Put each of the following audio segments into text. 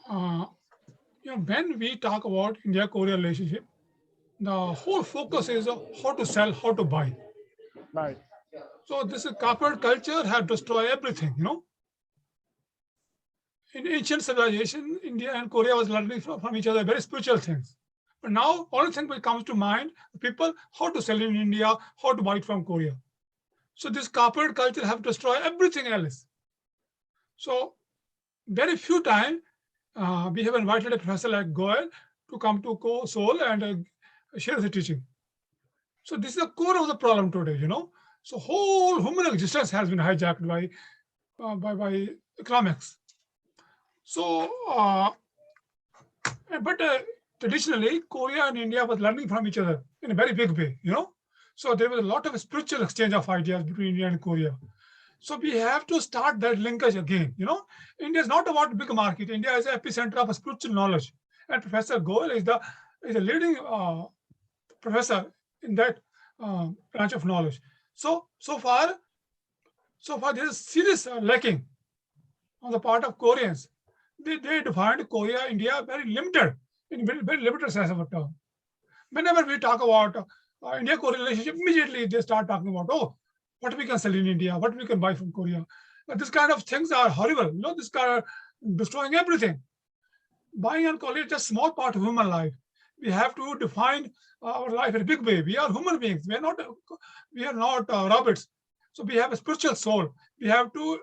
Uh, when we talk about India-Korea relationship, the whole focus is how to sell, how to buy. Right. So this corporate culture has destroyed everything. In ancient civilization, India and Korea was learning from each other very spiritual things. But now, only thing that comes to mind, people how to sell in India, how to buy it from Korea. So this corporate culture have destroyed everything else. So very few time we have invited a professor like Goel to come to Seoul and share the teaching. So this is the core of the problem today. So whole human existence has been hijacked by economics. So, but traditionally, Korea and India was learning from each other in a very big way. So there was a lot of spiritual exchange of ideas between India and Korea. So we have to start that linkage again. India is not about big market. India is the epicenter of spiritual knowledge, and Professor Goel is the leading professor in that branch of knowledge. So far there is serious lacking on the part of Koreans. They defined Korea, India very limited, in very limited sense of a term. Whenever we talk about India-Korea relationship, immediately they start talking about, oh, what we can sell in India, what we can buy from Korea. This kind of things are horrible. This kind of destroying everything. Buying and calling is just small part of human life. We have to define our life in a big way. We are human beings. We are not robots. So we have a spiritual soul. We have to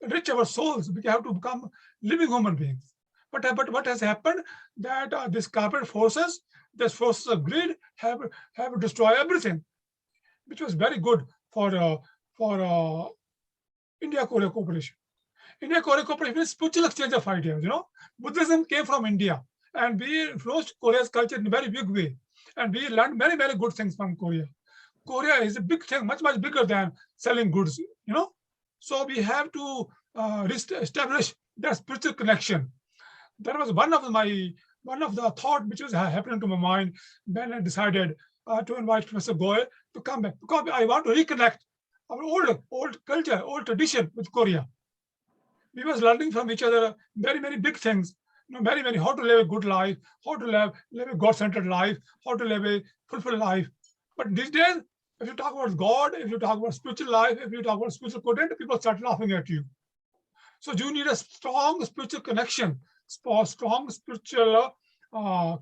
enrich our souls. We have to become living human beings. But what has happened that these corporate forces, these forces of greed, have destroyed everything, which was very good for India-Korea cooperation. India-Korea cooperation is spiritual exchange of ideas. Buddhism came from India, and we influenced Korea's culture in a very big way, and we learned many many good things from Korea. Korea is a big thing, much much bigger than selling goods. So we have to establish that spiritual connection. That was one of the thought which was happening to my mind when I decided to invite Professor Goel to come back, because I want to reconnect our old culture, old tradition with Korea. We was learning from each other very many big things. Very many how to live a good life, how to live a God-centered life, how to live a fulfilled life. But these days, if you talk about God, if you talk about spiritual life, if you talk about spiritual content, people start laughing at you. So you need a strong spiritual connection, strong spiritual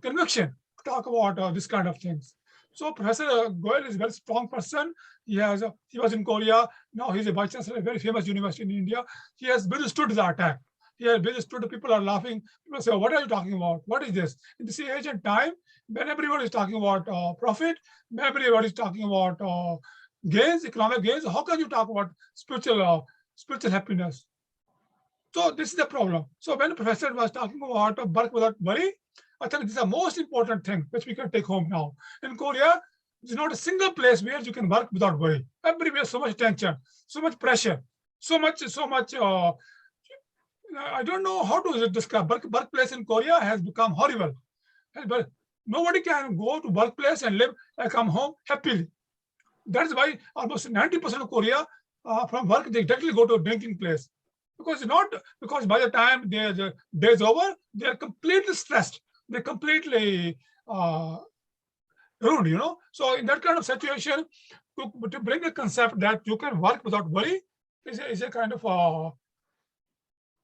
conviction to talk about this kind of things. So Professor Goel is a very strong person. He was in Korea. Now he's a vice chancellor, a very famous university in India. He has withstood the attack. He has withstood. People are laughing. People say, "What are you talking about? What is this?" In this age and time, when everybody is talking about profit, when everybody is talking about gains, economic gains, how can you talk about spiritual happiness? So this is the problem. So when the professor was talking about work without worry, I think this is the most important thing which we can take home now. In Korea, there's not a single place where you can work without worry. Everywhere, so much tension, so much pressure, so much. I don't know how to describe. Workplace in Korea has become horrible. But nobody can go to workplace and live and come home happily. That's why almost 90% of Korea from work they directly go to a drinking place, because by the time the day is over, they are completely stressed. They're completely ruined. So in that kind of situation, to bring a concept that you can work without worry is a kind of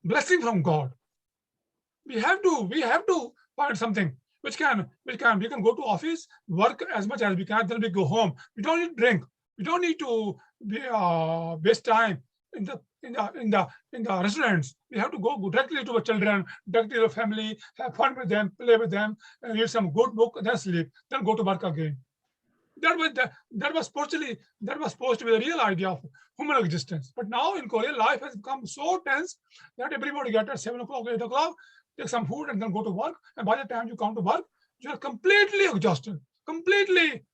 blessing from God. We have to find something which can we can go to office, work as much as we can, then we go home. We don't need to drink. We don't need to waste time in the restaurants. We have to go directly to our children, directly to our family, have fun with them, play with them, read some good book, then sleep, then go to work again. That was supposed to be the real idea of human existence. But now in Korea, life has become so tense that everybody get at 7 o'clock, 8 o'clock, take some food and then go to work. And by the time you come to work, you are completely exhausted, completely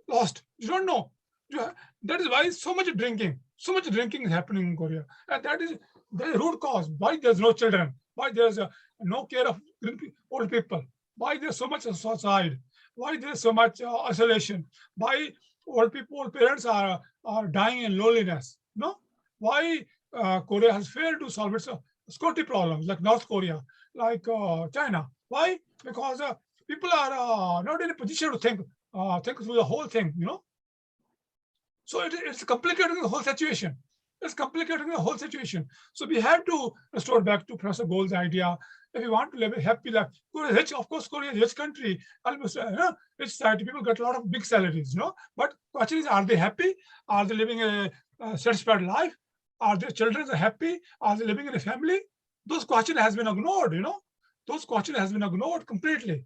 lost. You don't know. That is why so much drinking is happening in Korea, and that is the root cause why there's no children, why there's no care of old people, why there's so much suicide, why there's so much isolation, why old parents are dying in loneliness. No, why Korea has failed to solve its security problems like North Korea, like China. Why? Because people are not in a position to think through the whole thing, So it's complicating the whole situation. It's complicating the whole situation. So we have to restore back to Professor Gold's idea. If you want to live a happy life, Korea is rich, of course, Korea is a rich country, almost rich society. People get a lot of big salaries, But question is, are they happy? Are they living a satisfied life? Are their children happy? Are they living in a family? Those questions has been ignored, Those questions has been ignored completely.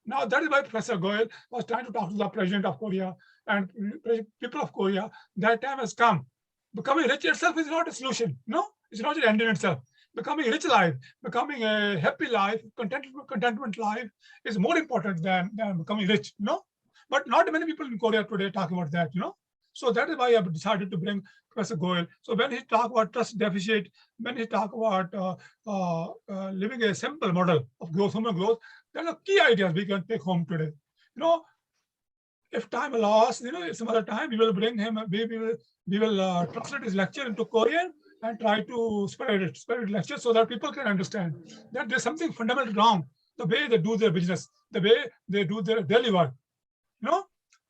Now, that is why Professor Goel was trying to talk to the president of Korea and people of Korea. That time has come. Becoming rich itself is not a solution. No, it's not an end in itself. Becoming a rich life, becoming a happy life, contentment life is more important than becoming rich. But not many people in Korea today talk about that. So that is why I decided to bring Professor Goel. So when he talk about trust deficit, when he talk about living a simple model of growth, human growth, there are key ideas we can take home today. If time allows, some other time we will bring him. We will translate his lecture into Korean and try to spread it lecture so that people can understand that there's something fundamentally wrong the way they do their business, the way they do their daily work.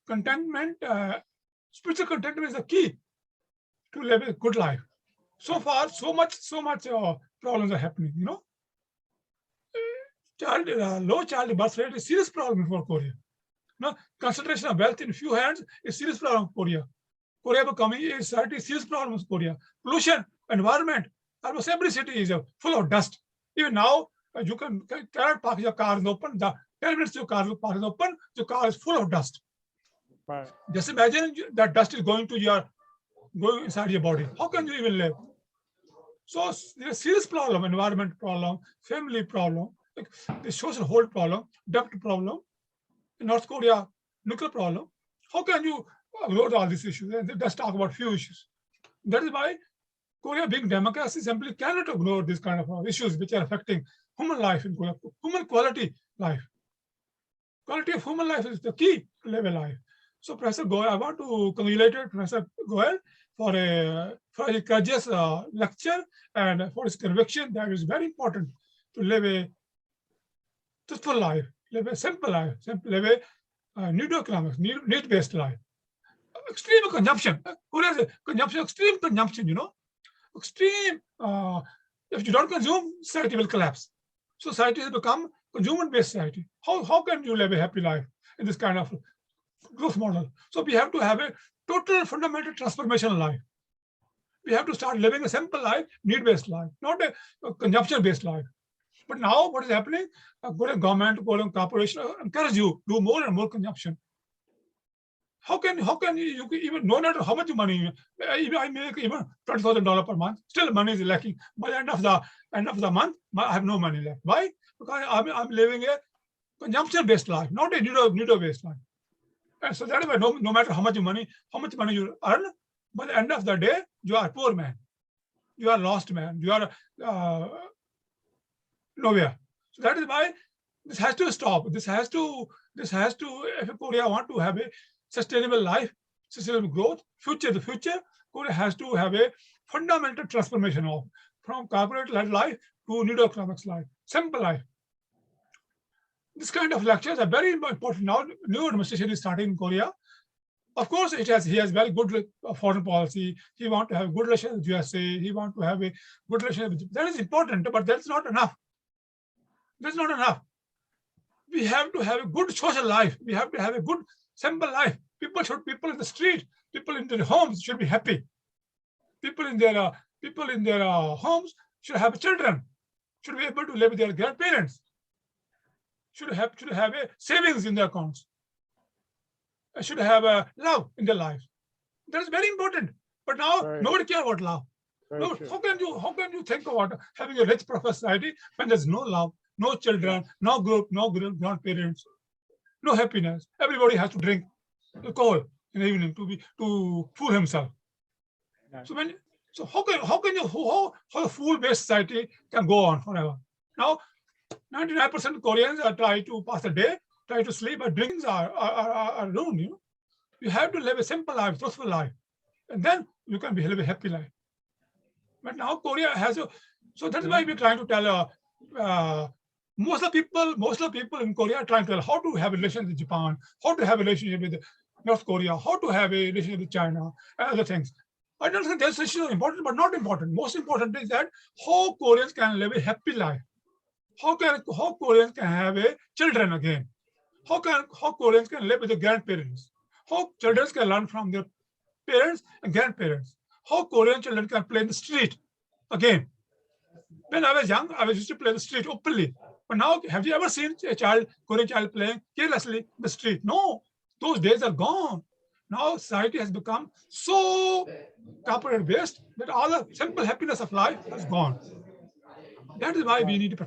Contentment, spiritual contentment is the key to live a good life. So far, so much problems are happening. Low child birth rate is a serious problem for Korea. Concentration of wealth in few hands is a serious problem for Korea. Korea becoming a society serious problem for Korea. Pollution, environment, almost every city is full of dust. Even now, you cannot park your car in the open. The 10 minutes your car park is open, your car is full of dust. Right. Just imagine that dust is going inside your body. How can you even live? So there's a serious problem, environment problem, family problem, the social hold problem, debt problem, in North Korea, nuclear problem. How can you ignore all these issues? And let's talk about few issues. That is why Korea, being democracy, simply cannot ignore these kind of issues which are affecting human life in Korea, human quality life. Quality of human life is the key to live a life. So, Professor Goel, I want to congratulate Professor Goel for his courageous lecture and for his conviction that it is very important to live a truthful life, live a simple life, live a Needonomics, need-based life. Extreme consumption. Korea is consumption, extreme consumption, Extreme. If you don't consume, society will collapse. Society has become consumer-based society. How can you live a happy life in this kind of growth model? So we have to have a total fundamental transformational life. We have to start living a simple life, need-based life, not a consumption-based life. But now what is happening? Korean government, Korean corporation encourage you to do more and more consumption. How can you even, no matter how much money I make, even $20,000 per month, still money is lacking. By the end of the month, I have no money left. Why? Because I'm living a consumption-based life, not a need-based life. And so that is why no matter how much money you earn, by the end of the day, you are a poor man. You are a lost man. You are nowhere. So that is why this has to stop. This has to, if Korea want to have a sustainable life, sustainable growth, the future, Korea has to have a fundamental transformation from corporate life to Needonomics life, simple life. This kind of lectures are very important now. New administration is starting in Korea. Of course, he has very good foreign policy. He wants to have good relations with USA. He wants to have a good relationship with, that is important, but that's not enough. That's not enough. We have to have a good social life. We have to have a good simple life. People in the street, people in their homes should be happy. People in their homes should have children, should be able to live with their grandparents, should have a savings in their accounts, should have a love in their lives. That is very important. But now nobody cares about love. No, how can you think about having a rich prosperous society when there's no love, no children, no group, no grandparents, no happiness? Everybody has to drink alcohol in the evening to fool himself. So how a fool-based society can go on forever? Now, 99% Koreans try to pass the day, try to sleep, but drinks are ruined. You have to live a simple life, truthful life, and then you can live a happy life. But now Korea has So that's why we're trying to tell most of the people in Korea are trying to tell how to have a relationship with Japan, how to have a relationship with North Korea, how to have a relationship with China, and other things. I don't think those issues are important, but not important. Most important is that how Koreans can live a happy life. How Koreans can have a children again. How Koreans can live with their grandparents. How children can learn from their parents and grandparents. How Korean children can play in the street again. When I was young, I used to play in the street openly. But now, have you ever seen a Korean child playing carelessly in the street? No, those days are gone. Now society has become so corporate based that all the simple happiness of life has gone. That is why we need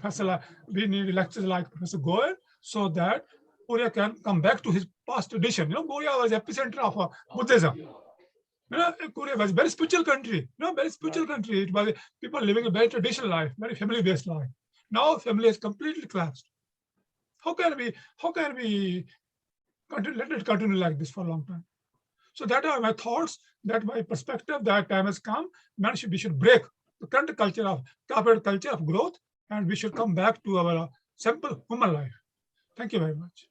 we need lectures like Professor Goel, so that Korea can come back to his past tradition. Korea was epicenter of Buddhism. Korea was a very spiritual country. Very spiritual country. It was people living a very traditional life, very family-based life. Now family has completely collapsed. How can we let it continue like this for a long time? So that are my thoughts, that my perspective, that time has come. We should break the current culture of corporate culture of growth, and we should come back to our simple human life. Thank you very much.